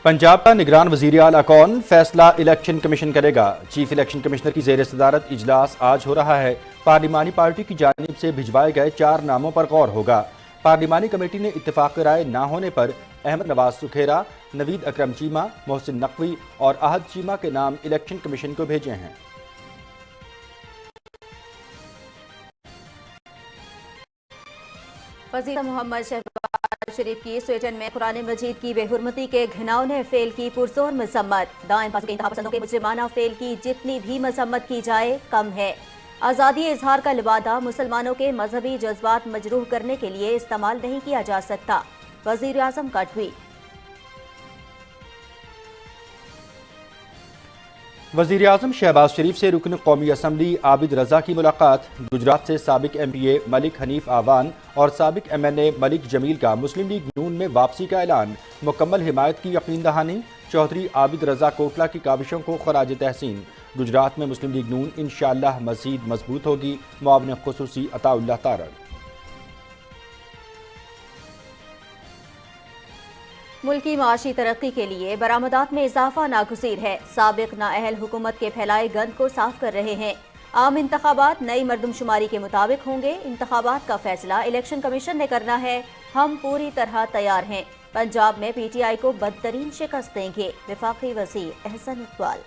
पंजाब का निगरान वज़ीर आला कौन, फैसला इलेक्शन कमीशन करेगा। चीफ इलेक्शन कमिश्नर की ज़ेर सदारत इजलास आज हो रहा है। पार्लिमानी पार्टी की जानिब से भिजवाए गए 4 नामों पर गौर होगा। पार्लिमानी कमेटी ने इत्तेफाक राय ना होने पर अहमद नवाज सुखेरा, नवीद अकरम चीमा, मोहसिन नकवी और आहद चीमा के नाम इलेक्शन कमीशन को भेजे हैं। वज़ीर मोहम्मद शहबाज शरीफ की स्वीडन में कुरान मजीद की बेहुरमती के घिनौने फेल की पुरजोर मजम्मत। दाएं पासों के इंतहा पसंदों के मुजरिमाना फेल की जितनी भी मजम्मत की जाए कम है। आज़ादी इजहार का लिबादा मुसलमानों के मजहबी जज्बात मजरूह करने के लिए इस्तेमाल नहीं किया जा सकता। वज़ीर आज़म का ट्वीट। वज़ीर आज़म शहबाज शरीफ से रुकन कौमी असम्बली आबिद रज़ा की मुलाकात। गुजरात से साबिक MPA मलिक हनीफ आवान और साबिक MNA मलिक जमील का मुस्लिम लीग नून में वापसी का ऐलान। मुकम्मल हिमायत की यकीन दहानी। चौधरी आबिद रज़ा कोटला की काविशों को खराज तहसीन। गुजरात में मुस्लिम लीग नून इंशाअल्लाह मज़ीद मजबूत होगी। मुआविन खुसूसी अताउल्लाह तारड़। मुल्की माशी तरक्की के लिए बरामदात में इजाफा नागुज़ीर है। साबिक नाअहल हुकूमत के फैलाए गंद को साफ कर रहे हैं। आम इंतखाबात नई मरदमशुमारी के मुताबिक होंगे। इंतखाबात का फैसला इलेक्शन कमीशन ने करना है। हम पूरी तरह तैयार हैं। पंजाब में PTI को बदतरीन शिकस्त देंगे। वफाकी वज़ीर एहसन इकबाल।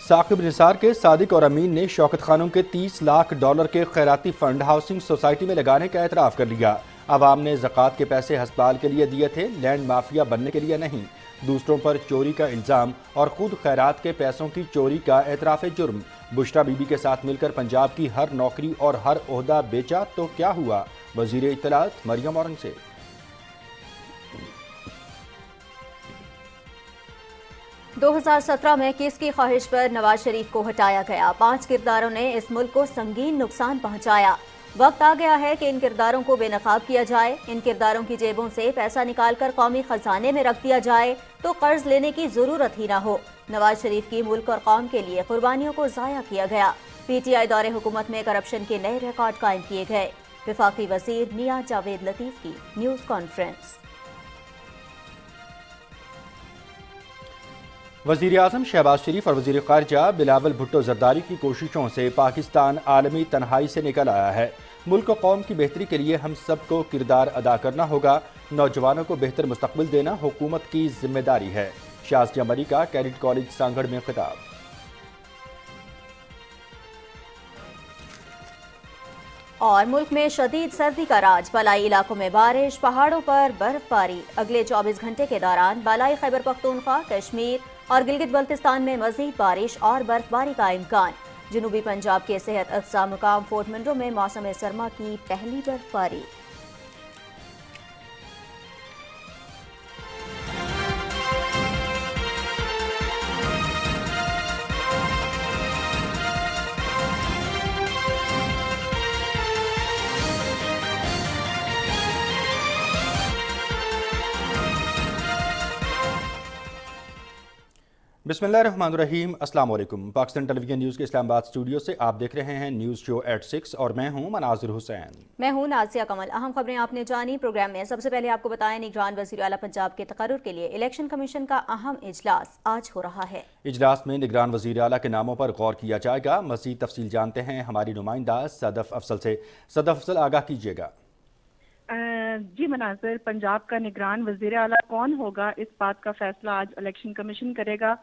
साकिब निसार के सादिक और अमीन ने शौकत खानों के $30 लाख के खैराती फंड हाउसिंग सोसाइटी में लगाने का एतराफ़ कर लिया। अवाम ने ज़कात के पैसे हस्पताल के लिए दिए थे, लैंड माफिया बनने के लिए नहीं। दूसरों पर चोरी का इल्ज़ाम और खुद खैरात के पैसों की चोरी का एतराफ़ जुर्म। बुशरा बीबी के साथ मिलकर पंजाब की हर नौकरी और हर ओहदा बेचा तो क्या हुआ। वज़ीर इत्तलात मरियम औरंगज़ेब। 2017 में किसकी ख्वाहिश पर नवाज शरीफ को हटाया गया। 5 किरदारों ने इस मुल्क को संगीन नुकसान पहुंचाया। वक्त आ गया है कि इन किरदारों को बेनकाब किया जाए। इन किरदारों की जेबों से पैसा निकालकर कौमी खजाने में रख दिया जाए तो कर्ज लेने की जरूरत ही ना हो। नवाज शरीफ की मुल्क और कौम के लिए कुर्बानियों को जाया किया गया। PTI दौरे हुकूमत में करप्शन के नए रिकॉर्ड कायम किए गए। वफाकी वजीर मियां जावेद लतीफ की न्यूज़ कॉन्फ्रेंस। वज़ीर आज़म शहबाज शरीफ और वज़ीर ख़ारिजा बिलावल भुट्टो ज़रदारी की कोशिशों से पाकिस्तान आलमी तन्हाई से निकल आया है। मुल्क और कौम की बेहतरी के लिए हम सबको किरदार अदा करना होगा। नौजवानों को बेहतर मुस्तक़बिल देना हुकूमत की जिम्मेदारी है। शाज़िया मरी का कैडेट कॉलेज सांगड़ में खिताब। और मुल्क में शदीद सर्दी का राज। बालाई इलाकों में बारिश, पहाड़ों पर बर्फबारी। अगले 24 घंटे के दौरान बालाई खैबर पख्तूनख्वा, कश्मीर और गिलगित बल्तिस्तान में मजीद बारिश और बर्फबारी का इम्कान। जनूबी पंजाब के सेहत अफ़ज़ा मुकाम फोर्ट मंडो में मौसम सरमा की पहली बर्फबारी। बिस्मिल्लाहिर्रहमानिर्रहीम। अस्सलाम वालेकुम। पाकिस्तान टेलीविजन न्यूज़ के इस्लामाबाद स्टूडियो से आप देख रहे हैं न्यूज़ शो एट 6 और मैं हूं मनाजिर हुसैन। मैं हूं नाज़िया कमल। अहम खबरें आपने जानी। प्रोग्राम में सबसे पहले आपको बताएं, निगरान वज़ीर आला पंजाब के तकर्रुर के लिए इलेक्शन कमीशन का अहम इजलास आज हो रहा है। इजलास में निगरान वज़ीर आला के नामों पर गौर किया जाएगा। मज़ीद तफसील जानते हैं हमारी नुमाइंदा सदफ अफसल से। सदफ अफसल, आगाह कीजिएगा। जी मनाजिर, पंजाब का निगरान वज़ीर आला कौन होगा, इस बात का फैसला आज इलेक्शन कमीशन करेगा।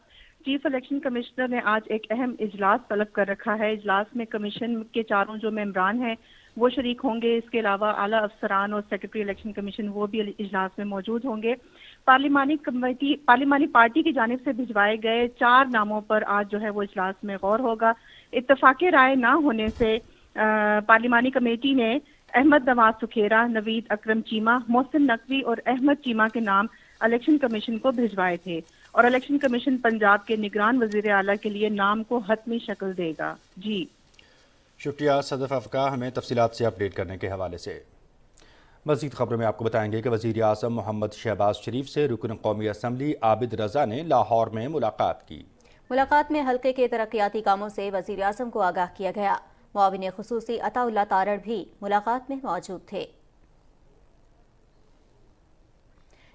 चीफ इलेक्शन कमिश्नर ने आज एक अहम इजलास तलब कर रखा है। इजलास में कमीशन के चारों जो मेंबरान हैं वो शरीक होंगे। इसके अलावा आला अफसरान और सेक्रेटरी इलेक्शन कमीशन वो भी इजलास में मौजूद होंगे। पार्लिमानी पार्टी की जानिब से भिजवाए गए 4 नामों पर आज जो है वो इजलास में गौर होगा। इत्तफाक राय ना होने से पार्लिमानी कमेटी ने अहमद नवाज सुखेरा, नवीद अकरम चीमा, मोहसिन नकवी और अहमद चीमा के नाम इलेक्शन कमीशन को भिजवाए थे और इलेक्शन कमीशन पंजाब के निगरान वज़ीर आला के लिए नाम को हतमी शक्ल देगा। जी शुक्रिया सदफ अफ़का, हमें तफसीलात से अपडेट करने के हवाले से। मज़ीद खबरों में आपको बताएंगे कि वज़ीर आज़म मोहम्मद शहबाज शरीफ से रुकन कौमी असम्बली आबिद रज़ा ने लाहौर में मुलाकात की। मुलाकात में हल्के के तरक्याती कामों से वज़ीर आज़म को आगाह किया गया। मुआविन खुसूसी अताउल्लाह तारड़ भी मुलाकात में मौजूद थे।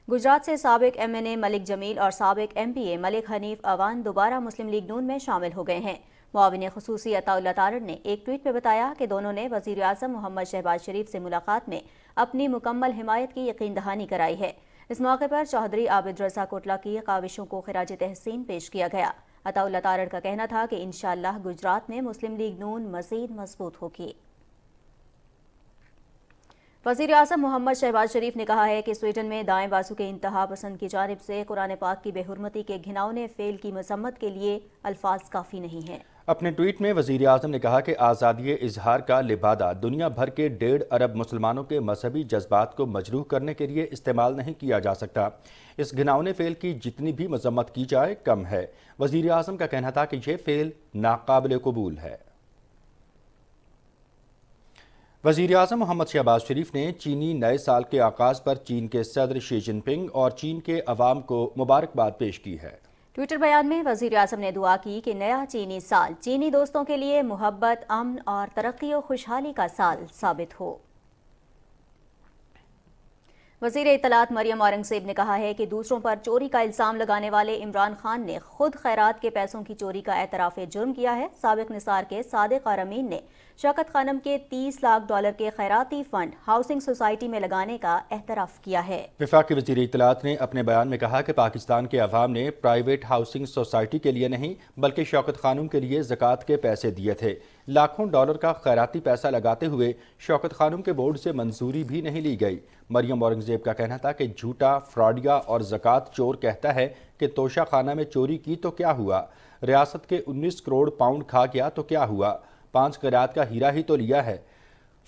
गुजरात से साबिक MNA मलिक जमील और साबिक MPA मलिक हनीफ अवान दोबारा मुस्लिम लीग नून में शामिल हो गए हैं। मुआविन खुसूसी अताउल्लाह तारड़ ने एक ट्वीट में बताया कि दोनों ने वज़ीर आज़म मोहम्मद शहबाज शरीफ से मुलाकात में अपनी मुकम्मल हिमायत की यकीन दहानी कराई है। इस मौके पर चौधरी आबिद रज़ा कोटला की काविशों को खिराज तहसीन पेश किया गया। अताउल्लाह तारड़ का कहना था कि इंशाअल्लाह गुजरात में मुस्लिम लीग नून मज़ीद मजबूत होगी। वज़ीर आज़म मोहम्मद शहबाज शरीफ ने कहा है कि स्वीडन में दाएं बाजू के इंतहा पसंद की जानिब से कुरान पाक की बेहुरमती के घिनौने फेल की मजम्मत के लिए अल्फाज काफ़ी नहीं हैं। अपने ट्वीट में वज़ीर आज़म ने कहा कि आज़ादी इजहार का लिबादा दुनिया भर के 1.5 अरब मुसलमानों के मजहबी जज्बात को मजरूह करने के लिए इस्तेमाल नहीं किया जा सकता। इस घिनौने फेल की जितनी भी मजम्मत की जाए कम है। वज़ीर आज़म का कहना था कि यह फेल नाकाबिल कबूल है। वज़ीर आज़म मोहम्मद शहबाज शरीफ ने चीनी नए साल के आगाज़ पर चीन के सदर शी जिनपिंग और चीन के अवाम को मुबारकबाद पेश की है। ट्विटर बयान में वज़ीर आज़म ने दुआ की कि नया चीनी साल चीनी दोस्तों के लिए मोहब्बत, अमन और तरक्की और खुशहाली का साल साबित हो। वज़ीर इत्तलात मरियम औरंगज़ेब ने कहा है कि दूसरों पर चोरी का इल्ज़ाम लगाने वाले इमरान खान ने खुद खैरात के पैसों की चोरी का एतराफ़ जुर्म किया है। साबिक़ निसार के सादिक और अमीन ने शौकत खानम के $30 लाख के खैराती फंड हाउसिंग सोसाइटी में लगाने का एतराफ़ किया है। वफाकी वज़ीर इत्तलात ने अपने बयान में कहा कि पाकिस्तान के अवाम ने प्राइवेट हाउसिंग सोसाइटी के लिए नहीं बल्कि शौकत खानम के लिए ज़कात के पैसे दिए थे। लाखों डॉलर का खैराती पैसा लगाते हुए शौकत खानम के बोर्ड से मंजूरी भी नहीं ली गई। मरियम औरंगज़ेब का कहना था कि झूठा, फ्रॉडिया और ज़कात चोर कहता है कि तोशा खाना में चोरी की तो क्या हुआ, रियासत के 19 करोड़ पाउंड खा गया तो क्या हुआ, 5 क़रात का हीरा ही तो लिया है,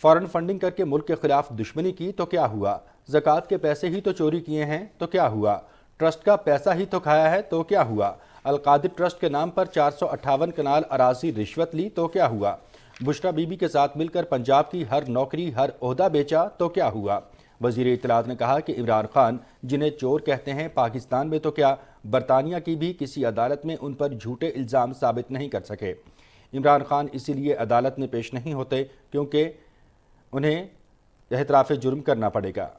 फॉरेन फंडिंग करके मुल्क के खिलाफ दुश्मनी की तो क्या हुआ, ज़कात के पैसे ही तो चोरी किए हैं तो क्या हुआ, ट्रस्ट का पैसा ही तो खाया है तो क्या हुआ, अलकादिर ट्रस्ट के नाम पर 458 कनाल अराजी रिश्वत ली तो क्या हुआ, बुशरा बीबी के साथ मिलकर पंजाब की हर नौकरी हर ओहदा बेचा तो क्या हुआ। वज़ीर इत्तलात ने कहा कि इमरान खान जिन्हें चोर कहते हैं, पाकिस्तान में तो क्या बरतानिया की भी किसी अदालत में उन पर झूठे इल्ज़ाम साबित नहीं कर सके। इमरान खान इसीलिए अदालत में पेश नहीं होते क्योंकि उन्हें एतराफ़ जुर्म करना पड़ेगा।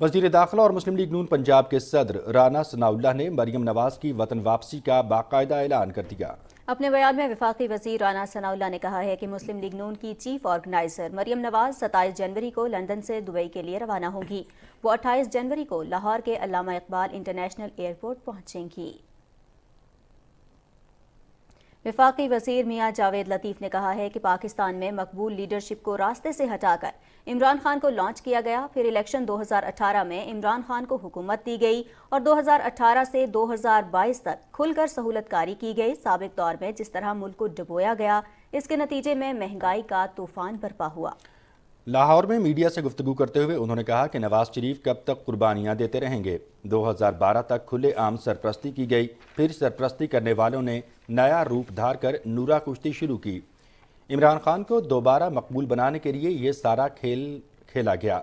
वज़ीर दाखिला और मुस्लिम लीग नून पंजाब के सदर राना सनाउल्लाह ने मरियम नवाज की वतन वापसी का बाकायदा ऐलान कर दिया। अपने बयान में वफाकी वज़ीर राना सनाउल्लाह ने कहा है कि मुस्लिम लीग नून की चीफ ऑर्गेनाइजर मरियम नवाज 27 जनवरी को लंदन से दुबई के लिए रवाना होंगी। वो 28 जनवरी को लाहौर के अल्लामा इकबाल इंटरनेशनल एयरपोर्ट पहुंचेंगी। वफाकी वज़ीर मियां जावेद लतीफ़ ने कहा है कि पाकिस्तान में मकबूल लीडरशिप को रास्ते से हटाकर इमरान खान को लॉन्च किया गया। फिर इलेक्शन 2018 में इमरान खान को हुकूमत दी गई और 2018 से 2022 तक खुलकर सहूलतकारी की गई। साबिक दौर में जिस तरह मुल्क को डुबोया गया, इसके नतीजे में महंगाई का तूफान बरपा हुआ। लाहौर में मीडिया से गुफ्तगू करते हुए उन्होंने कहा कि नवाज शरीफ कब तक कुर्बानियाँ देते रहेंगे। 2012 तक खुलेआम सरपरस्ती की गई, फिर सरपरस्ती करने वालों ने नया रूप धार कर नूरा कुश्ती शुरू की। इमरान खान को दोबारा मकबूल बनाने के लिए ये सारा खेल खेला गया।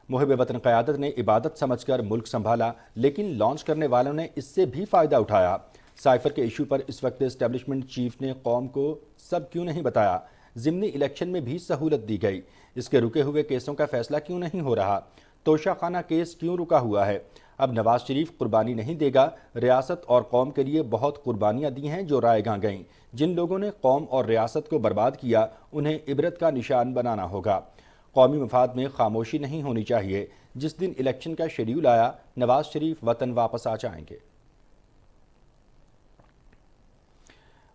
मुहिब वतन क़यादत ने इबादत समझकर मुल्क संभाला, लेकिन लॉन्च करने वालों ने इससे भी फ़ायदा उठाया। साइफर के इशू पर इस वक्त एस्टेब्लिशमेंट चीफ ने कौम को सब क्यों नहीं बताया। ज़िमनी इलेक्शन में भी सहूलत दी गई, इसके रुके हुए केसों का फैसला क्यों नहीं हो रहा। तोशा खाना केस क्यों रुका हुआ है। अब नवाज शरीफ कुर्बानी नहीं देगा। रियासत और कौम के लिए बहुत कुर्बानियाँ दी हैं जो रायगां गईं। जिन लोगों ने कौम और रियासत को बर्बाद किया, उन्हें इबरत का निशान बनाना होगा। कौमी मफाद में खामोशी नहीं होनी चाहिए। जिस दिन इलेक्शन का शेड्यूल आया, नवाज शरीफ वतन वापस आ जाएंगे।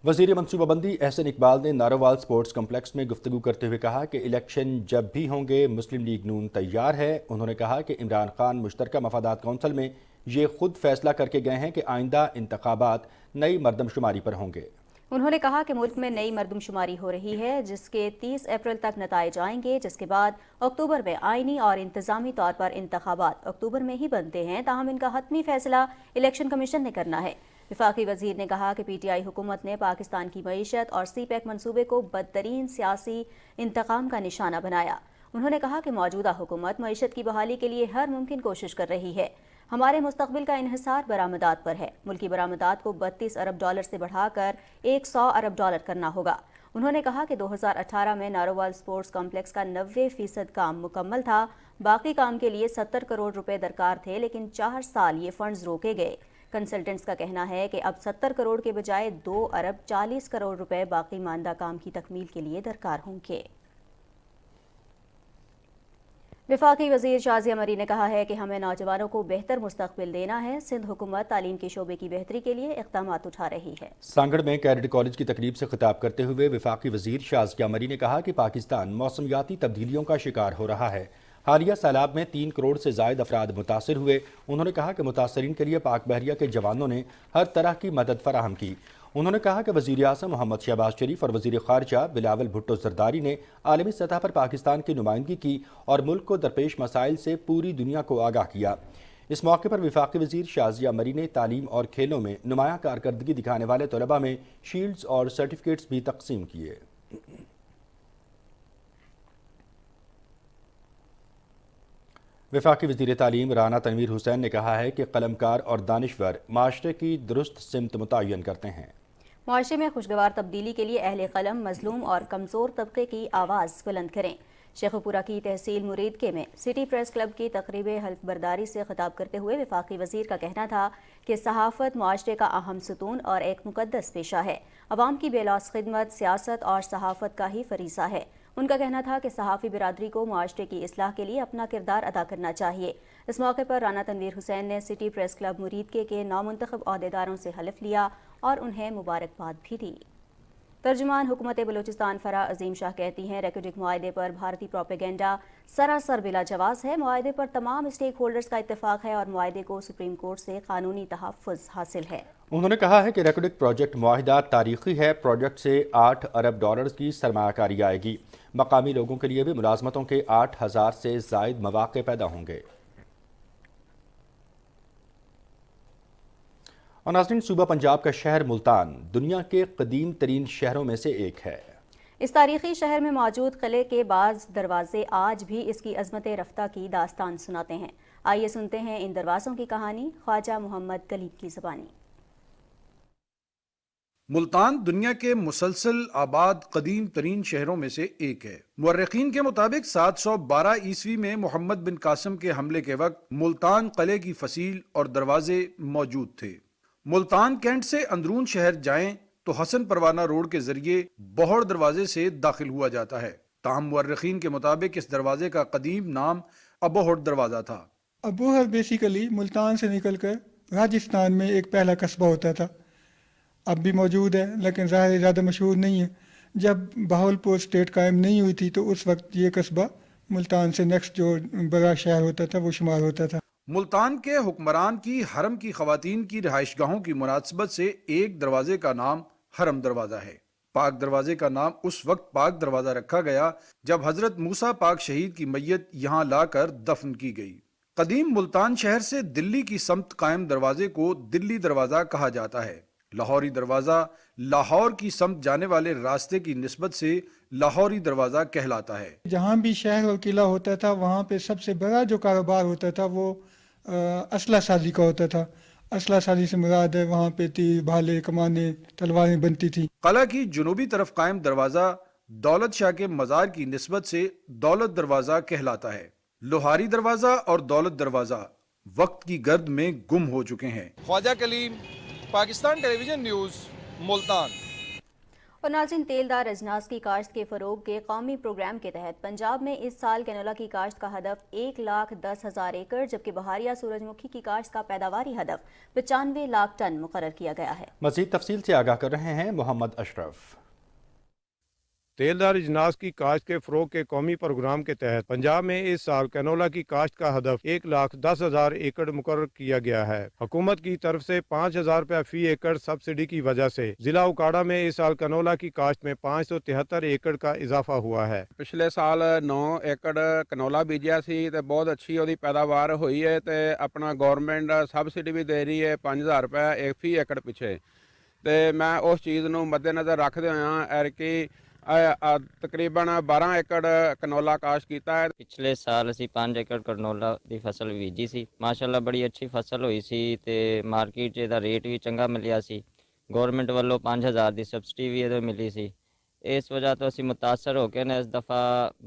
वज़ीर मनसूबाबंदी एहसन इकबाल ने नारोवाल स्पोर्ट्स कम्प्लेक्स में गुफ्तगू करते हुए कहा कि इलेक्शन जब भी होंगे मुस्लिम लीग नून तैयार है। उन्होंने कहा कि इमरान खान मुश्तरका मफादात कौंसिल में ये खुद फैसला करके गए हैं कि आइंदा इंतखाबात नई मरदमशुमारी पर होंगे। उन्होंने कहा कि मुल्क में नई मरदमशुमारी हो रही है, जिसके 30 अप्रैल तक नताइज आएंगे, जिसके बाद अक्टूबर में आइनी और इंतजामी तौर पर इंतखाबात अक्टूबर में ही बनते हैं। ताहम इनका हतमी फैसला इलेक्शन कमीशन ने करना है। वफाकी वज़ीर ने कहा कि PTI हुकूमत ने पाकिस्तान की मईशत और CPEC मनसूबे को बदतरीन सियासी इंतकाम का निशाना बनाया। उन्होंने कहा कि मौजूदा हुकूमत मईशत की बहाली के लिए हर मुमकिन कोशिश कर रही है। हमारे मुस्तकबिल का इन्हिसार बरामदात पर है। मुल्की बरामदात को $32 अरब से बढ़ाकर $100 अरब करना होगा। انہوں نے کہا کہ 2018 میں نارووال سپورٹس کمپلیکس کا 90% کام مکمل تھا، باقی کام کے لیے 70 کروڑ روپے درکار تھے، لیکن 4 سال یہ فنڈز روکے گئے۔ کنسلٹنٹس کا کہنا ہے کہ اب 70 کروڑ کے بجائے 2 ارب 40 کروڑ روپے باقی ماندہ کام کی تکمیل کے لیے درکار ہوں گے۔ وفاقی وزیر شازیہ مری نے کہا ہے کہ ہمیں نوجوانوں کو بہتر مستقبل دینا ہے۔ سندھ حکومت تعلیم کے شعبے کی بہتری کے لیے اقدامات اٹھا رہی ہے۔ سانگڑ میں کیڈٹ کالج کی تقریب سے خطاب کرتے ہوئے وفاقی وزیر شازیہ مری نے کہا کہ پاکستان موسمیاتی تبدیلیوں کا شکار ہو رہا ہے۔ حالیہ سیلاب میں 3 کروڑ سے زائد افراد متاثر ہوئے۔ انہوں نے کہا کہ متاثرین کے لیے پاک بحریہ کے جوانوں نے ہر طرح کی مدد فراہم کی۔ انہوں نے کہا کہ وزیر اعظم محمد شہباز شریف اور وزیر خارجہ بلاول بھٹو زرداری نے عالمی سطح پر پاکستان کی نمائندگی کی اور ملک کو درپیش مسائل سے پوری دنیا کو آگاہ کیا۔ اس موقع پر وفاقی وزیر شازیہ مری نے تعلیم اور کھیلوں میں نمایاں کارکردگی دکھانے والے طلباء میں شیلڈز اور سرٹیفکیٹس بھی تقسیم کیے۔ وفاقی وزیر تعلیم رانا تنویر حسین نے کہا ہے کہ قلمکار اور دانشور معاشرے کی درست سمت متعین کرتے ہیں۔ معاشرے میں خوشگوار تبدیلی کے لیے اہل قلم مظلوم اور کمزور طبقے کی آواز بلند کریں۔ شیخ پورہ کی تحصیل مریدکے میں سٹی پریس کلب کی تقریب حلف برداری سے خطاب کرتے ہوئے وفاقی وزیر کا کہنا تھا کہ صحافت معاشرے کا اہم ستون اور ایک مقدس پیشہ ہے۔ عوام کی بے لوث خدمت سیاست اور صحافت کا ہی فریضہ ہے۔ ان کا کہنا تھا کہ صحافی برادری کو معاشرے کی اصلاح کے لیے اپنا کردار ادا کرنا چاہیے۔ اس موقع پر رانا تنویر حسین نے سٹی پریس کلب مریدکے کے نامنتخب عہدیداروں سے حلف لیا اور انہیں مبارکباد بھی دی۔ ترجمان حکومت بلوچستان فرح عظیم شاہ کہتی ہیں ریکوڈک معاہدے پر بھارتی پروپیگنڈا سراسر بلا جواز ہے۔ معاہدے پر تمام اسٹیک ہولڈرز کا اتفاق ہے اور معاہدے کو سپریم کورٹ سے قانونی تحفظ حاصل ہے۔ انہوں نے کہا ہے کہ ریکوڈک پروجیکٹ معاہدہ تاریخی ہے۔ پروجیکٹ سے 8 ارب ڈالرز کی سرمایہ کاری آئے گی۔ مقامی لوگوں کے لیے بھی ملازمتوں کے 8000 سے زائد مواقع پیدا ہوں گے۔ اور ناظرین، صوبہ پنجاب کا شہر ملتان دنیا کے قدیم ترین شہروں میں سے ایک ہے۔ اس تاریخی شہر میں موجود قلعے کے بعض دروازے آج بھی اس کی عظمت رفتہ کی داستان سناتے ہیں۔ آئیے سنتے ہیں ان دروازوں کی کہانی خواجہ محمد کلیم کی زبانی۔ ملتان دنیا کے مسلسل آباد قدیم ترین شہروں میں سے ایک ہے۔ مورخین کے مطابق 712 عیسوی میں محمد بن قاسم کے حملے کے وقت ملتان قلعے کی فصیل اور دروازے موجود تھے۔ ملتان کینٹ سے اندرون شہر جائیں تو حسن پروانہ روڈ کے ذریعے بہڑ دروازے سے داخل ہوا جاتا ہے۔ تاہم مورخین کے مطابق اس دروازے کا قدیم نام ابوہر دروازہ تھا۔ ابوہر بیسیکلی ملتان سے نکل کر راجستھان میں ایک پہلا قصبہ ہوتا تھا، اب بھی موجود ہے لیکن ظاہر زیادہ مشہور نہیں ہے۔ جب بہاولپور اسٹیٹ قائم نہیں ہوئی تھی تو اس وقت یہ قصبہ ملتان سے نیکسٹ جو بڑا شہر ہوتا تھا وہ شمار ہوتا تھا۔ ملتان کے حکمران کی حرم کی خواتین کی رہائش گاہوں کی مناسبت سے ایک دروازے کا نام حرم دروازہ ہے۔ پاک دروازے کا نام اس وقت پاک دروازہ رکھا گیا جب حضرت موسیٰ پاک شہید کی میت یہاں لا کر دفن کی گئی۔ قدیم ملتان شہر سے دلی کی سمت قائم دروازے کو دلی دروازہ کہا جاتا ہے۔ لاہوری دروازہ لاہور کی سمت جانے والے راستے کی نسبت سے لاہوری دروازہ کہلاتا ہے۔ جہاں بھی شہر اور قلعہ ہوتا تھا وہاں پہ سب سے بڑا جو کاروبار ہوتا تھا وہ اسلحہ سازی کا ہوتا تھا۔ اسلحہ سازی سے مراد ہے وہاں پہ تیر، بھالے، کمانیں، تلواریں بنتی تھیں۔ قلعہ کی جنوبی طرف قائم دروازہ دولت شاہ کے مزار کی نسبت سے دولت دروازہ کہلاتا ہے۔ لوہاری دروازہ اور دولت دروازہ وقت کی گرد میں گم ہو چکے ہیں۔ خواجہ کلیم، پاکستان ٹیلی ویژن نیوز، ملتان۔ اور ناظرین، تیلدار اجناس کی کاشت کے فروغ کے قومی پروگرام کے تحت پنجاب میں اس سال کینولا کی کاشت کا ہدف 1,10,000 ایکڑ جبکہ بہاریہ سورج مکھی کی کاشت کا پیداواری ہدف 95 لاکھ ٹن مقرر کیا گیا ہے۔ مزید تفصیل سے آگاہ کر رہے ہیں محمد اشرف۔ تیلدار اجناس کی کاشت کے فروغ کے قومی پروگرام کے تحت پنجاب میں اس سال کینولا کی کاشت کا ہدف 1,10,000 ایکڑ مقرر کیا گیا ہے۔ حکومت کی طرف سے 5,000 روپے فی ایکڑ سبسڈی کی وجہ سے ضلع اوکاڑا میں اس سال کینولا کی کاشت میں 573 ایکڑ کا اضافہ ہوا ہے۔ پچھلے سال 9 ایکڑ کنولا بیجیا سی تے بہت اچھی وہی پیداوار ہوئی ہے تے اپنا گورنمنٹ سبسڈی بھی دے رہی ہے 5,000 روپے فی ایکڑ پیچھے، تے میں اس چیز نو مد نظر رکھدے ہوئے ایرکی تقریباً 12 ایکڑ کنولا کاشت کیتا ہے۔ پچھلے سال اسی 5 ایکڑ کنولا دی فصل بیجی سی، ماشاءاللہ بڑی اچھی فصل ہوئی سی تے مارکیٹ دا ریٹ بھی چنگا ملیا سی۔ گورنمنٹ والوں 5,000 دی سبسڈی بھی ادھر ملی سی۔ ਇਸ ਵਜ੍ਹਾ ਤੋਂ ਅਸੀਂ ਮੁਤਾਸਰ ਹੋ ਕੇ ਨੇ ਇਸ ਦਫਾ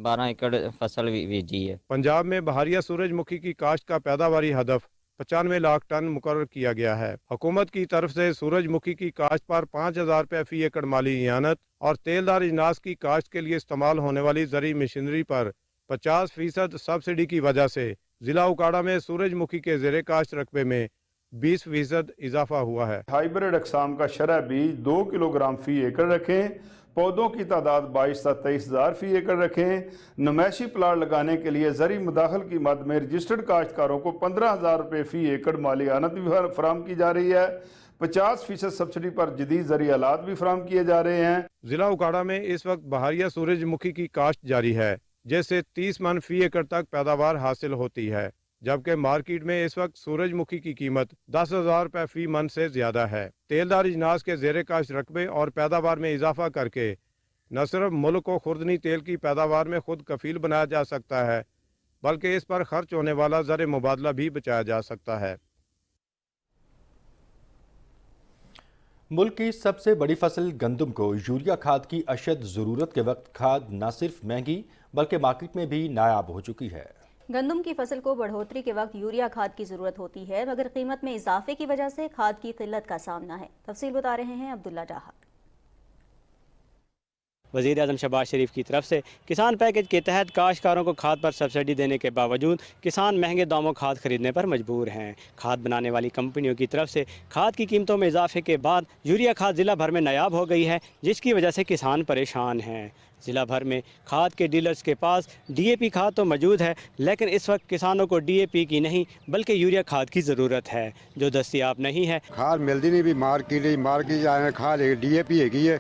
12 एकड़ फसल बीजी है। पंजाब में बहारिया सूरजमुखी की काश्त का पैदावारी हदफ 95 लाख टन मुकर्रर किया गया है। हुकूमत की तरफ से सूरजमुखी की काश्त पर 5,000 रुपये फी एकड़ माली इयानत और तेलदार इजनास की काश्त के लिए इस्तेमाल होने वाली ज़री मशीनरी पर 50% सब्सिडी की वजह से ज़िला उकाड़ा में सूरजमुखी के ज़ेरे काश्त रकबे में 20% इजाफा हुआ है। हाइब्रिड अकसाम का शरह बीज 2 किलोग्राम फी एकड़ रखें। पौधों की तादाद 22 से 23,000 फी एकड़ रखें। नुमाइशी प्लाट लगाने के लिए ज़री मुदाखल की मद में रजिस्टर्ड काश्तकारों को 15,000 रुपये फी एकड़ माली आनत भी फराहम की जा रही है। 50% सब्सिडी पर जदीद ज़री आलात भी फराहम किए जा रहे हैं। ज़िला उकाड़ा में इस वक्त बहारिया सूरजमुखी की काश्त जारी है, जैसे 30 मन फी एकड़ तक पैदावार हासिल होती है, जबकि मार्केट में इस वक्त सूरजमुखी की कीमत 10,000 रुपये फी मन से ज़्यादा है। तेलदार इजनास के ज़ेरे काश्त रकबे और पैदावार में इजाफा करके न सिर्फ मुल्क को खुर्दनी तेल की पैदावार में खुद कफील बनाया जा सकता है, बल्कि इस पर खर्च होने वाला ज़र मुबादला भी बचाया जा सकता है। मुल्क की सबसे बड़ी फसल गंदम को यूरिया खाद की अशद ज़रूरत के वक्त खाद न सिर्फ महंगी बल्कि मार्केट में भी नायाब हो चुकी है। गंदम की फसल को बढ़ोतरी के वक्त यूरिया खाद की ज़रूरत होती है, मगर कीमत में इजाफे की वजह से खाद की किल्लत का सामना है। तफसील बता रहे हैं अब्दुल्ला डाहा। वज़ीर आज़म शहबाज शरीफ की तरफ से किसान पैकेज के तहत काश्तकारों को खाद पर सब्सिडी देने के बावजूद किसान महंगे दामों खाद खरीदने पर मजबूर हैं। खाद बनाने वाली कंपनियों की तरफ से खाद की कीमतों में इजाफे के बाद यूरिया खाद ज़िला भर में नायाब हो गई है, जिसकी वजह से किसान परेशान हैं। ज़िला भर में खाद के डीलर्स के पास DAP खाद तो मौजूद है, लेकिन इस वक्त किसानों को DAP की नहीं बल्कि यूरिया खाद की ज़रूरत है, जो दस्तियाब नहीं है। खाद मिलती नहीं भी मार्केट खाद DAP हैगी है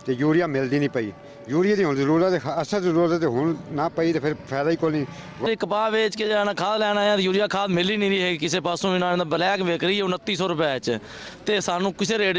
तो यूरिया मिलती नहीं पई। यूरिया की हुण जरूरत है, असल जरूरत है, हुण ना पई तो फिर फायदा ही कोई नहीं। कपाह बेच के जाना खाद लेना यार, यूरिया खाद मिल ही नहीं रही है किसी पासों भी ना। ब्लैक विक रही है 2900 रुपए च ते सानू किसी रेट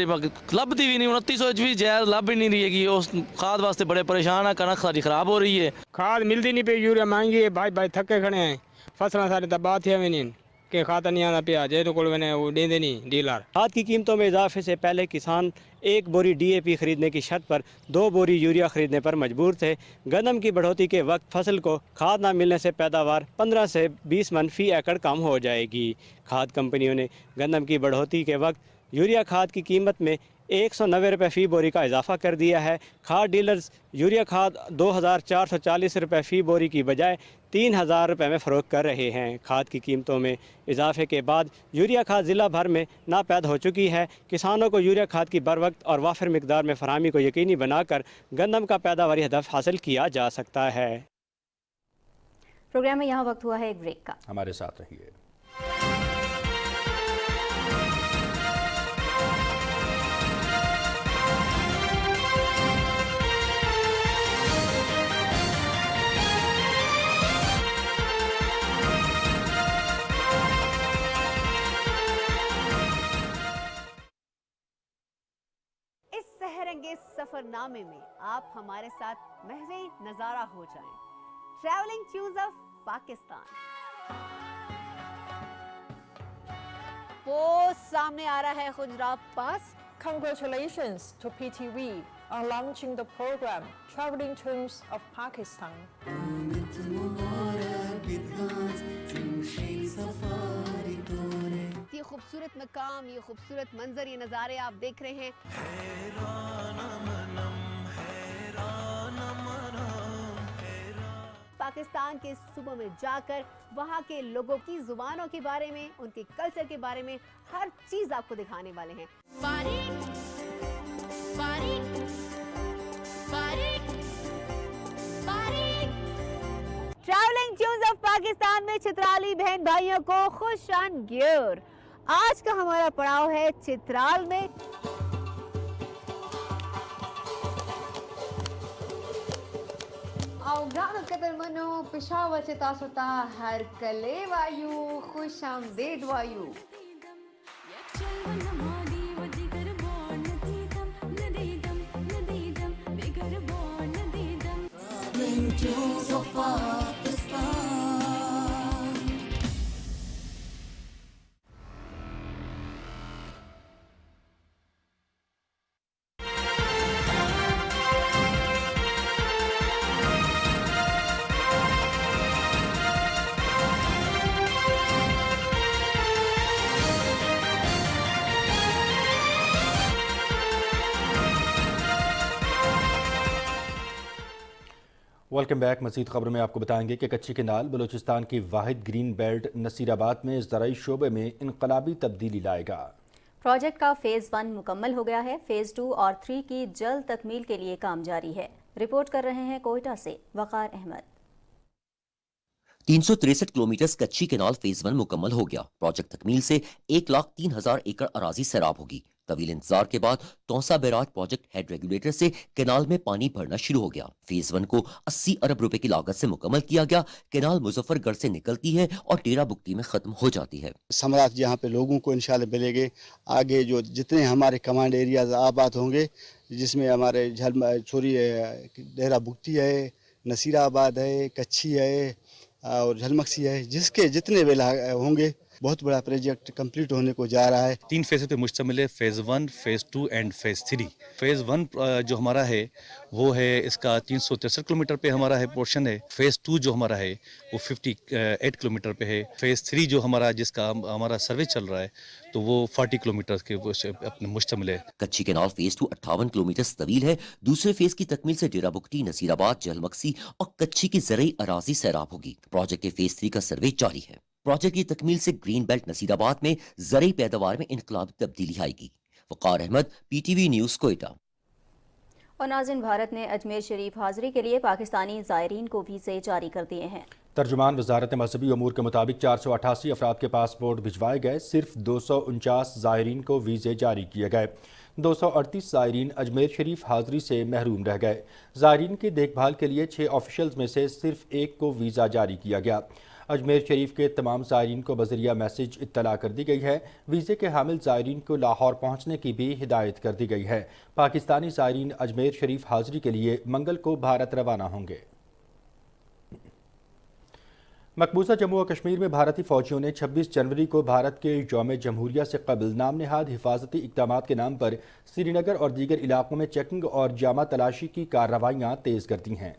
लभदी भी नहीं। 2900 भी जायज़ लभ ही नहीं रही है। उस खाद वास्ते बड़े परेशान है, कनक सारी खराब हो रही है। खाद मिलती नहीं पे, यूरिया महंगी है, भाई थके खड़े हैं, फसलें सारी तबाह थी नहीं कि खाता नहीं आना पिया जे तो कोल मैंने वो दे देनी डीलर। खाद की कीमतों में इजाफे से पहले किसान एक बोरी DAP खरीदने की शर्त पर 2 बोरी यूरिया खरीदने पर मजबूर थे। गंदम की बढ़ोतरी के वक्त फसल को खाद न मिलने से पैदावार 15 से 20 मन फी एकड़ कम हो जाएगी। खाद कंपनियों ने गंदम की बढ़ोतरी के वक्त यूरिया खाद की कीमत में 190 रुपये फ़ी बोरी का इजाफा कर दिया है। खाद डीलर्स यूरिया खाद 2,440 रुपये फ़ी बोरी की बजाय 3,000 रुपये में फ़रोख्त कर रहे हैं। खाद की कीमतों में इजाफे के बाद यूरिया खाद ज़िला भर में नापैद हो चुकी है। किसानों को यूरिया खाद की बर वक्त और वाफिर मिकदार में फराहमी को यकीनी बनाकर गंदम का पैदावारी हदफ हासिल किया जा सकता है। प्रोग्राम में यहाँ वक्त हुआ है एक ब्रेक का, हमारे साथ रहिए। सहरंगेज सफरनामे में आप हमारे साथ महवे नजारा हो जाएं। Travelling tunes of Pakistan. वो सामने आ रहा है खुजरात पास। Congratulations to PTV on launching the program Traveling Tunes of Pakistan. ये खूबसूरत मकाम, ये खूबसूरत मंजर, ये नज़ारे आप देख रहे हैं। पाकिस्तान के सूबों में जाकर वहाँ के लोगों की जुबानों के बारे में, उनके कल्चर के बारे में हर चीज आपको दिखाने वाले हैं। ट्रैवलिंग ट्यून्स ऑफ पाकिस्तान में चित्राली बहन भाइयों को खुश गियर। आज का हमारा पड़ाव है चित्राल में। औगान कदर मनो पेशावर से तासुता हर कले वायु खुश आमदेद वायु। Welcome back. मज़ीद खबरों में आपको बताएंगे कि कच्ची कैनाल बलूचिस्तान की वाहिद ग्रीन बेल्ट नसीराबाद में ज़राई शोबे में इनकलाबी तब्दीली लाएगा। प्रोजेक्ट का फेज़ 1 मुकम्मल हो गया है। फेज़ 2 और 3 की जल्द तकमील के लिए काम जारी है। रिपोर्ट कर रहे हैं कोयटा से वकार अहमद। 363 किलोमीटर कच्ची कैनाल फेज 1 मुकम्मल हो गया। प्रोजेक्ट तकमील से 1,03,000 एकड़ अराजी सैराब होगी। तवील इंतजार के बाद Taunsa barrage project head regulator से कैनाल में पानी भरना शुरू हो गया। फेज 1 को 80 अरब रुपए की लागत से मुकम्मल किया गया। कैनाल मुजफ्फरगढ़ से निकलती है और डेरा बुगटी में खत्म हो जाती है। समरात जहाँ पे लोगों को इंशाल्लाह मिलेंगे। आगे जो जितने हमारे कमांड एरियाज आबाद होंगे, जिसमें हमारे डेरा बुगटी है, नसीराबाद है, कच्ची है और झलमक्सी है, जिसके जितने बेला होंगे बहुत बड़ा प्रोजेक्ट कंप्लीट होने को जा रहा है। 3 फेज पे मुश्तमिल है, phase 1, phase 2 and phase 3। Phase 1 जो हमारा है वो है इसका 363 किलोमीटर पे हमारा है पोर्शन है। फेज 2 जो हमारा है वो 58 किलोमीटर पे है। फेज 3 जो हमारा जिसका हमारा सर्वे चल रहा है तो वो 40 किलोमीटर के अपने मुश्तमिल है। कच्ची कैनाल फेज 2 58 किलोमीटर तवील है। दूसरे फेज की तकमील से डेरा बुगटी, नसीराबाद, जलमक्सी और कच्ची की ज़रई अराजी सैराब होगी। प्रोजेक्ट के फेज 3 का सर्वे जारी है। प्रोजेक्ट की तकमील से ग्रीन बेल्ट नसीराबाद में ज़रई पैदावार में इनकलाबी तब्दीली आएगी। वकार अहमद, PTV न्यूज़, कोयटा। और नाज़रीन, भारत ने अजमेर शरीफ हाज़री के लिए पाकिस्तानी ज़ायरीन को वीज़े जारी कर दिए हैं। तर्जुमान वजारत मजहबी अमूर के मुताबिक 488 अफराद के पासपोर्ट भिजवाए गए। सिर्फ 249 ज़ायरीन को वीज़े जारी किए गए। 238 ज़ायरीन अजमेर शरीफ हाज़री से महरूम रह गए। ज़ायरीन की देखभाल के लिए 6 ऑफिशल्स में से सिर्फ 1 को वीज़ा जारी किया गया। अजमेर शरीफ के तमाम ज़ायरीन को बज़रिया मैसेज इत्तला कर दी गई है। वीज़े के हामिल ज़ायरीन को लाहौर पहुँचने की भी हिदायत कर दी गई है। पाकिस्तानी ज़ायरीन अजमेर शरीफ हाज़री के लिए मंगल को भारत रवाना होंगे। मकबूजा जम्मू और कश्मीर में भारतीय फ़ौजियों ने 26 जनवरी को भारत के यौम जमहूरिया से कबल नाम नहाद हिफाजती इक़दाम के नाम पर श्रीनगर और दीगर इलाकों में चेकिंग और जामा तलाशी की कार्रवाइयाँ तेज़ कर दी हैं।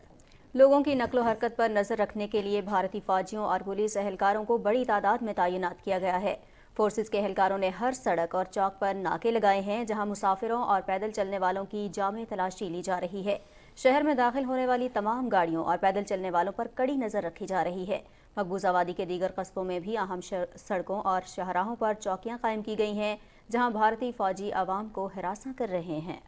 लोगों की नकलो हरकत पर नजर रखने के लिए भारतीय फौजियों और पुलिस एहलकारों को बड़ी तादाद में तैनात किया गया है। फोर्सेस के एहलकारों ने हर सड़क और चौक पर नाके लगाए हैं, जहां मुसाफिरों और पैदल चलने वालों की जामे तलाशी ली जा रही है। शहर में दाखिल होने वाली तमाम गाड़ियों और पैदल चलने वालों पर कड़ी नजर रखी जा रही है। मकबूजा वादी के दीगर कस्बों में भी अहम सड़कों और शाहराहों पर चौकियां कायम की गई हैं, जहां भारतीय फौजी आवाम को हिरासा कर रहे हैं।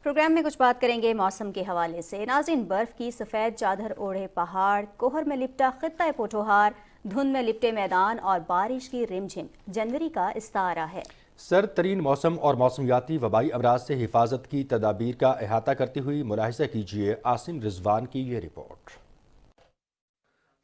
प्रोग्राम में कुछ बात करेंगे मौसम के हवाले से। नाज़रीन, बर्फ की सफ़ेद चादर ओढ़े पहाड़, कोहर में लिपटा खित्ता पोठोहार, धुंध में लिपटे मैदान और बारिश की रिमझिम जनवरी का इस्तारा है। सर्द तरीन मौसम और मौसमियाती वबाई अमराज से हिफाजत की तदाबीर का अहाता करती हुई मुलाहिजा कीजिए आसिम रिजवान की ये रिपोर्ट।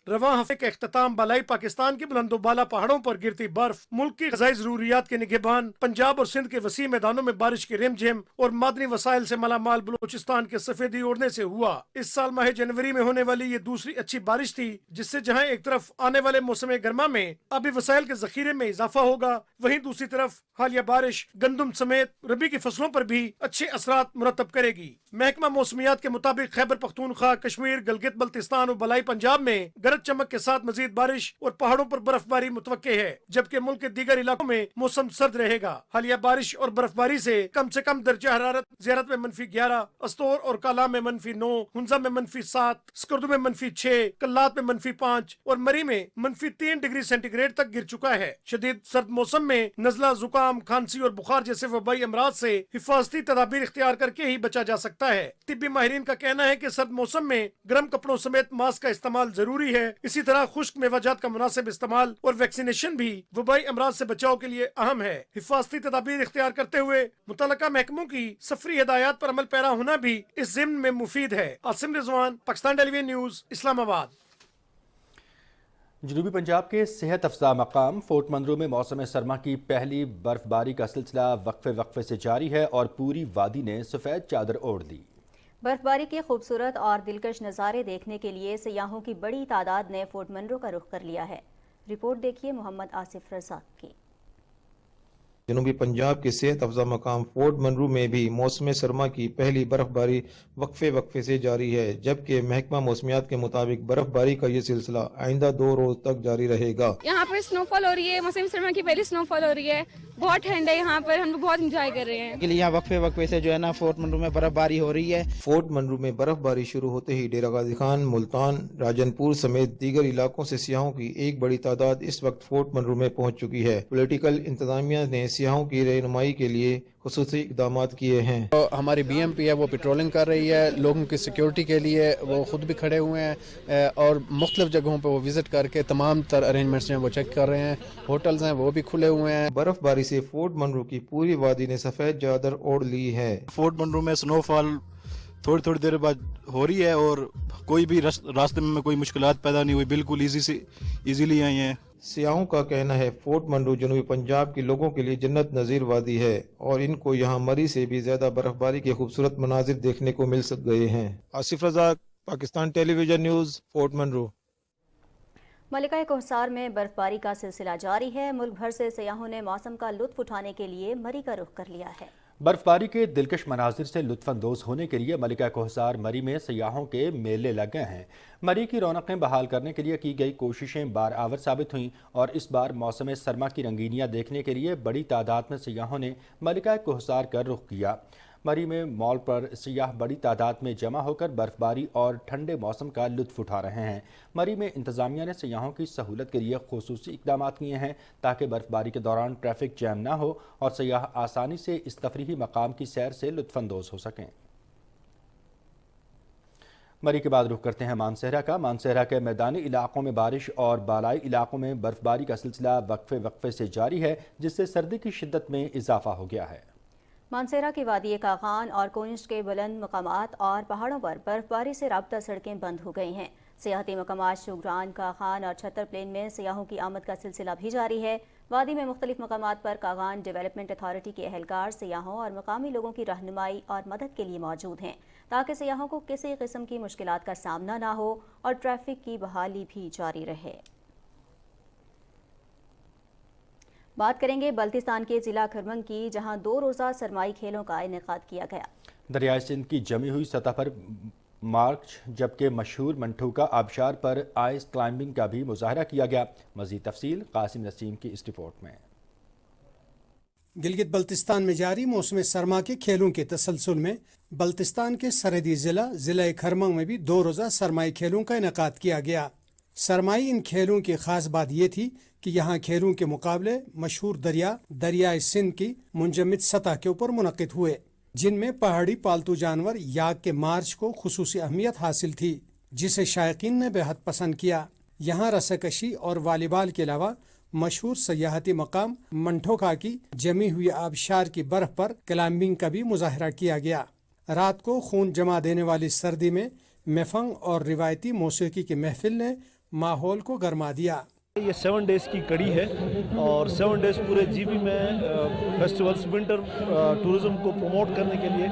रवां हफ्ते के अख्ताम बलाई पाकिस्तान की बुलंदोबाला पहाड़ों पर गिरती बर्फ, मुल्क की ग़ज़ाई ज़रूरियात के निगहबान पंजाब और सिंध के वसी मैदानों में बारिश की रिमझिम और मादनी वसाइल से मालामाल बलूचिस्तान के सफेदी ओढ़ने से हुआ। इस साल माह जनवरी में होने वाली ये दूसरी अच्छी बारिश थी, जिससे जहां एक तरफ आने वाले मौसम गर्मा में अभी वसाइल के जखीरे में इजाफा होगा, वहीं दूसरी तरफ हालिया बारिश गंदम समेत रबी की फसलों पर भी अच्छे असरात मुरतब करेगी। महकमा मौसमियात के मुताबिक खैबर पख्तूनख्वा, कश्मीर, गलगित बल्तिस्तान और बलाई पंजाब में गरज चमक के साथ मजीद बारिश और पहाड़ों पर बर्फबारी मुतवक्के है, जबकि मुल्क के दीगर इलाकों में मौसम सर्द रहेगा। हालिया बारिश और बर्फबारी से कम दर्जा हरारत ज़ियारत में -11, अस्तोर और काला में -9, हुंजा में -7, स्कर्दू में -6, कल्लात में -5 और मरी में -3 डिग्री सेंटीग्रेड तक गिर चुका है। शदीद सर्द मौसम में नजला, जुकाम, खांसी और बुखार जैसे वबाई अमराज से हिफाजती तदाबीर इख्तियार करके ही बचा जा सकता है। तिब्बी माहिरीन का कहना है कि सर्द मौसम में गर्म कपड़ों समेत मास्क का इस्तेमाल जरूरी है। इसी तरह खुश्क मेवाजात का मुनासिब इस्तेमाल और वैक्सीनेशन भी वबाई अमराज से बचाव के लिए अहम है। हिफाजती तदाबीर इख्तियार करते हुए मुतल्लका महकमों की सफरी हिदायत पर अमल पैरा होना भी इस ज़िम्न में मुफीद है। Asim Rizwan, Pakistan television news, Islamabad. जनूबी पंजाब के सेहत अफजा मकाम फोर्ट मंदरू में मौसम सरमा की पहली बर्फबारी का सिलसिला वक्फे से जारी है और पूरी वादी ने सफ़ेद चादर ओढ़ ली। बर्फबारी के खूबसूरत और दिलकश नज़ारे देखने के लिए सयाहों की बड़ी तादाद ने फोर्ट मंदरू का रुख कर लिया है। रिपोर्ट देखिए मोहम्मद आसिफ रज़ाक की। जनूबी पंजाब के सेहत अफजा मकाम फोर्ट मनरू में भी मौसम सरमा की पहली बर्फबारी वक्फे से जारी है, जबकि महकमा मौसमियात के मुताबिक बर्फबारी का ये सिलसिला आइंदा 2 रोज तक जारी रहेगा। यहाँ पर स्नोफॉल हो रही है, मौसम सरमा की पहली स्नोफॉल हो रही है, बहुत ठंड है यहाँ पर, हम लोग बहुत इंजॉय कर रहे हैं। यहाँ वक्फे से जो है ना फोर्ट मनरू में बर्फबारी हो रही है। फोर्ट मनरू में बर्फबारी शुरू होते ही डेरा गाजी खान, मुल्तान, राजनपुर समेत दीगर इलाकों से सियाहों की एक बड़ी तादाद इस वक्त फोर्ट मनरू में पहुँच चुकी है। पॉलिटिकल इंतजामिया ने सियाहों की रहनुमाई के लिए खुसूसी इक़दामात किए हैं। तो हमारी BMP है वो पेट्रोलिंग कर रही है, लोगों की सिक्योरिटी के लिए वो खुद भी खड़े हुए हैं और मुख्तलिफ जगहों पर वो विजिट करके तमाम तर अरेंजमेंट्स हैं वो चेक कर रहे हैं। होटल्स हैं वो भी खुले हुए हैं। बर्फबारी से फोर्ट मनरू की पूरी वादी ने सफेद चादर ओढ़ ली है। फोर्ट मनरू में स्नोफॉल थोड़ी देर बाद हो रही है और कोई भी रास्ते में कोई मुश्किलात पैदा नहीं हुई, बिल्कुल इजीली आई हैं। सियाहों का कहना है फोर्ट मनरू जनूबी पंजाब के लोगों के लिए जन्नत नज़ीर वादी है और इनको यहाँ मरी से भी ज्यादा बर्फबारी के खूबसूरत मनाजिर देखने को मिल गए हैं। Asif Razzaq, Pakistan television news, Fort Munro. मलिका कोहसार में बर्फबारी का सिलसिला जारी है। मुल्क भर से सयाहों ने मौसम का लुत्फ उठाने के लिए मरी का रुख कर लिया है। बर्फबारी के दिलकश मनाजिर से लुत्फानंदोज होने के लिए मलिका कोहसार मरी में सयाहों के मेले लग गए हैं। मरी की रौनकें बहाल करने के लिए की गई कोशिशें बारआवर साबित हुईं और इस बार मौसम सरमा की रंगीनियां देखने के लिए बड़ी तादाद में सयाहों ने मलिका कोहसार का रुख किया। मरी में मॉल पर सियाह बड़ी तादाद में जमा होकर बर्फबारी और ठंडे मौसम का लुत्फ उठा रहे हैं। मरी में इंतजामिया ने सयाहों की सहूलत के लिए खुसूसी इक़दाम किए हैं ताकि बर्फबारी के दौरान ट्रैफिक जैम ना हो और सयाह आसानी से इस तफरीही मकाम की सैर से लुत्फानंदोज हो सकें। मरी के बाद रुख करते हैं मानसहरा का। मानसहरा के मैदानी इलाकों में बारिश और बालाई इलाकों में बर्फबारी का सिलसिला वक्फे से जारी है, जिससे सर्दी की शिद्दत में इजाफा हो गया है। मानसहरा की वादी कागान और कोनिश के बुलंद मकामात और पहाड़ों पर बर्फबारी से राब्ता सड़कें बंद हो गई हैं। सियाहती मकामात शुगरान, कागान और छतर प्लेन में सियाहों की आमद का सिलसिला भी जारी है। वादी में मुख्तलिफ मकामात पर कागान डेवलपमेंट अथॉरिटी के अहलकार सियाहों और मकामी लोगों की रहनुमाई और मदद के लिए मौजूद हैं ताकि सियाहों को किसी किस्म की मुश्किलात का सामना ना हो और ट्रैफिक की बहाली भी जारी रहे। बात करेंगे बल्तिस्तान के जिला खरमंग की, जहां 2 रोज़ा सरमाई खेलों का इनेकाद किया गया। दरियाई सिंध की जमी हुई सतह पर मार्च, जबकि मशहूर मंठूका आबशार पर आइस क्लाइंबिंग का भी मुजाहरा किया गया। मज़ीद तफसील कासिम नसीम की इस रिपोर्ट में। गिलगित बल्तिस्तान में जारी मौसम सरमा के खेलों के तसलसल में बल्तिस्तान के सरहदी जिला खरमंग में भी 2 रोज़ा सरमाई खेलों का इनेकाद किया गया। सरमाई इन खेलों की खास बात ये थी कि यहाँ खेलों के मुकाबले मशहूर दरियाई सिंध की मुंजमद सतह के ऊपर मुनक़िद हुए, जिनमें पहाड़ी पालतू जानवर याक के मार्च को खुसूसी अहमियत हासिल थी, जिसे शायकीन ने बेहद पसंद किया। यहाँ रस्साकशी और वालीबॉल के अलावा मशहूर सयाहती मकाम मंठोका की जमी हुई आबशार की बर्फ पर क्लाइंबिंग का भी मुजाहरा किया गया। रात को खून जमा देने वाली सर्दी में महफंग और रिवायती मौसीकी की महफिल ने माहौल को गरमा दिया। ये 7 डेज़ की कड़ी है और 7 डेज़ पूरे जीबी में फेस्टिवल्स विंटर टूरिज्म को प्रमोट करने के लिए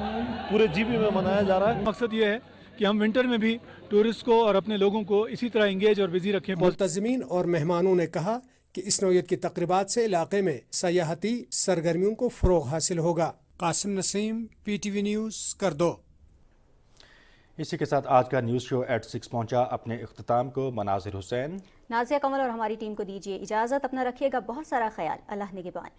पूरे जीबी में मनाया जा रहा है। मकसद ये है कि हम विंटर में भी टूरिस्ट को और अपने लोगों को इसी तरह इंगेज और बिजी रखें। मुल्तज़मीन और मेहमानों ने कहा कि इस नौयत की तकरीबात से इलाके में सयाहती सरगर्मियों को फ़रोग़ हासिल होगा। कासिम नसीम, PTV न्यूज़, करदो। इसी के साथ आज का न्यूज़ शो एट 6 पहुंचा अपने इख्तिताम को। मनाजिर हुसैन, नाज़िया कमल और हमारी टीम को दीजिए इजाज़त। अपना रखिएगा बहुत सारा ख्याल। अल्लाह निगहबान।